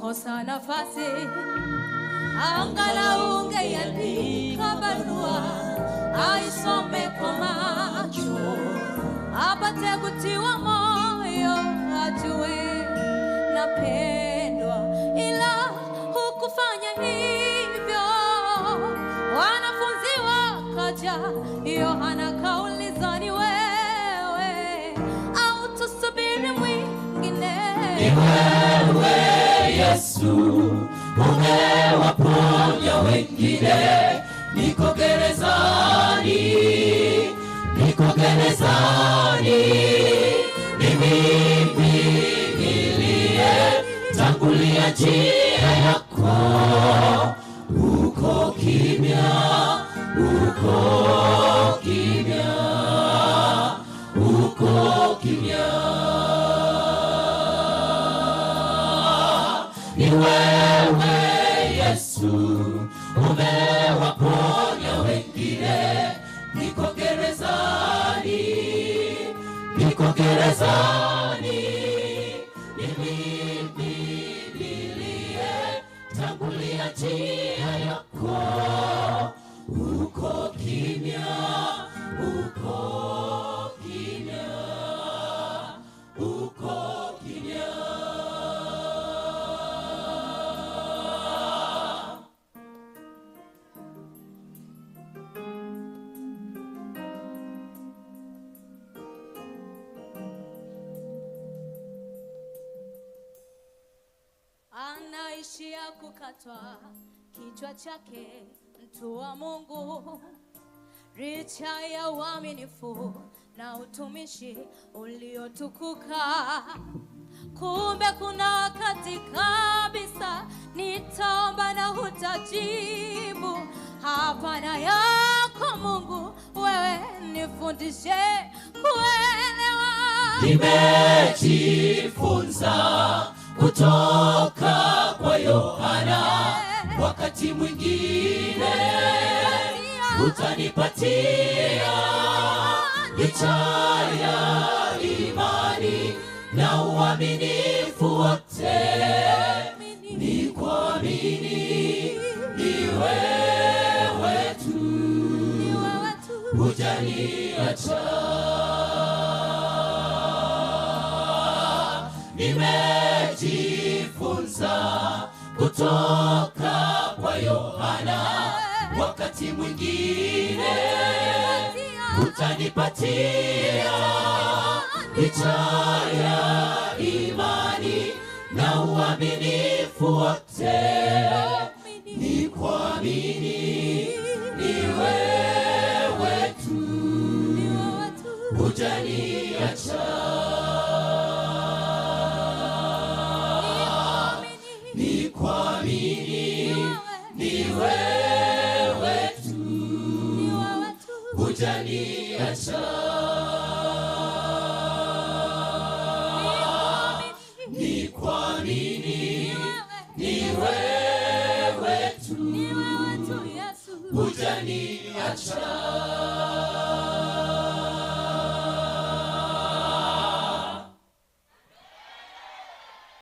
kosa nafasi, angalau ungeandika barua aisome kwa macho, apate kutiwa moyo ajue napendwa, ila hukufanya hivyo. Wanafunzi wakaja, Yohana kauliza, ni wewe au tusubiri mwingine? Ni wewe Yesu, umewaponya wengine. Niko gerezani, ni mimi niliyetangulia njia yako. Uko kimya, ni wewe Yesu, umewaponya wengine. Niko gerezani, ni mimi niliyetangulia njia yako. Uko kimya, anaishia kukatwa kichwa chake mtu wa Mungu, licha ya uaminifu na utumishi uliotukuka. Kumbe kuna wakati kabisa nitaomba na hutajibu. Hapana yako Mungu, wewe nifundishe kuelewa. Nimejifunza kutoka kwa Yohana, wakati mwingine utanipatia licha ya imani na uaminifu wote. Ni kuamini ni wewe tu, hujaniacha. Nimejifunza kutoka kwa Yohana, wakati mwingine utanipatia licha ya imani na uaminifu wote. Ni kuamini ni wewe tu, hujaniacha. Ni kuamini ni wewe tu, hujaniacha. Ni kuamini ni wewe tu, hujaniacha.